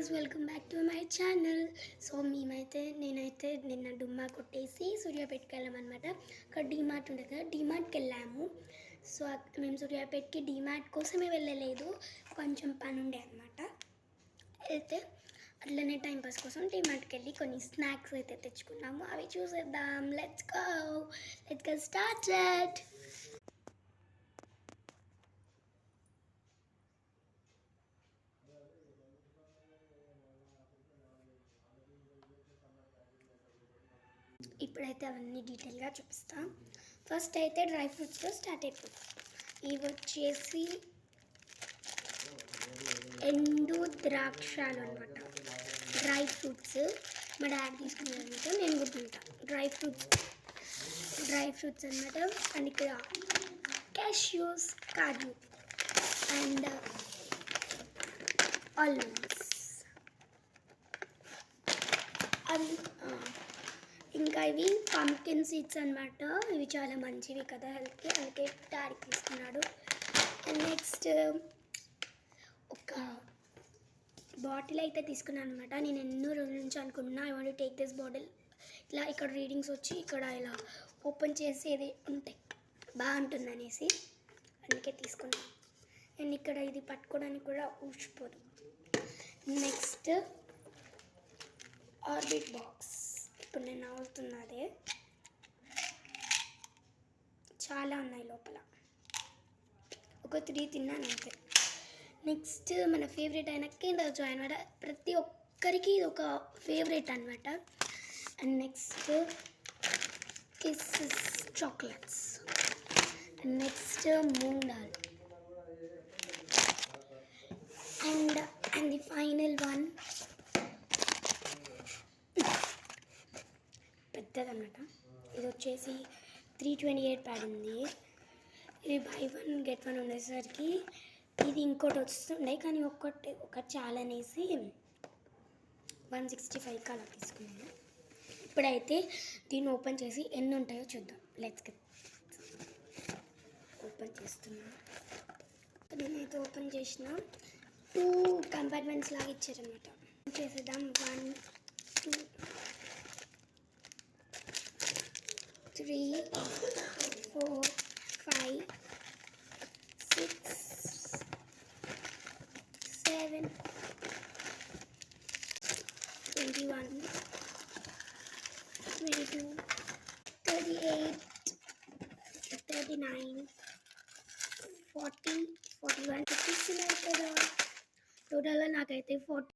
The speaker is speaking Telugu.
Guys, welcome back to my channel. So నేనైతే నిన్న డుమ్మా కొట్టేసి సూర్యాపేటకి వెళ్ళామన్నమాట. అక్కడ డీమార్ట్ ఉంటుంది కదా, డీమార్ట్కి వెళ్ళాము. సో మేము సూర్యాపేటకి డీమార్ట్ కోసమే వెళ్ళలేదు, కొంచెం పని ఉండే అనమాట. అయితే అట్లనే టైంపాస్ కోసం డీమార్ట్కి వెళ్ళి కొన్ని స్నాక్స్ అయితే తెచ్చుకున్నాము. అవి చూసేద్దాం. Let's go started. ఇప్పుడైతే అవన్నీ డీటెయిల్గా చూపిస్తాం. ఫస్ట్ అయితే డ్రై ఫ్రూట్స్తో స్టార్ట్ అయిపోతాం. ఇవి వచ్చేసి ఎండు ద్రాక్షాలు అనమాట. డ్రై ఫ్రూట్స్ మా డాడీ తీసుకున్నారనమాట, నేను కూడా తింటా. డ్రై ఫ్రూట్స్ అనమాట. అండ్ ఇక్కడ క్యాష్యూస్, కాజు అండ్ ఆల్మండ్స్. అవి ఇంకా ఇవి పంకిన్ సీడ్స్ అనమాట. ఇవి చాలా మంచివి కదా హెల్త్కి, అందుకే డాడీ తీసుకున్నాడు. అండ్ నెక్స్ట్ ఒక బాటిల్ అయితే తీసుకున్నాను అనమాట. నేను ఎన్నో రోజుల నుంచి అనుకున్నా, I want to take this bottle. ఇలా ఇక్కడ రీడింగ్స్ వచ్చి ఇక్కడ ఇలా ఓపెన్ చేసేది ఉంటాయి, బాగుంటుంది అనేసి అందుకే తీసుకున్నాను. అండ్ ఇక్కడ ఇది పట్టుకోవడానికి కూడా ఊసిపోదు. Next orbit box. ఇప్పుడు నేను అవుతున్నదే, చాలా ఉన్నాయి లోపల, ఒక 3 తిన్నాను అంతే. నెక్స్ట్ మన ఫేవరెట్ అయిన కిండర్ జాయ్ అనమాట. ప్రతి ఒక్కరికి ఇది ఒక ఫేవరెట్ అనమాట. And next kisses chocolates. And next moong dal. And the final one పెద్దదన్నమాట. ఇది వచ్చేసి 328 పడింది. ఇది బై 1 గెట్ 1 ఉండేసరికి ఇది ఇంకోటి వస్తుండే, కానీ ఒకటి చాలా అనేసి 165 అలా తీసుకున్నాను. ఇప్పుడైతే దీన్ని ఓపెన్ చేసి ఎన్ని ఉంటాయో చూద్దాం. Let's get. ఓపెన్ చేస్తున్నా. నేనైతే ఓపెన్ చేసిన 2 కంపార్ట్మెంట్స్ లాగా ఇచ్చారనమాట. చేసేద్దాం. 1 2 3 4 5 6 7 21 22 38 39 40 41 56 కదా. టోటల్గా నాకైతే 40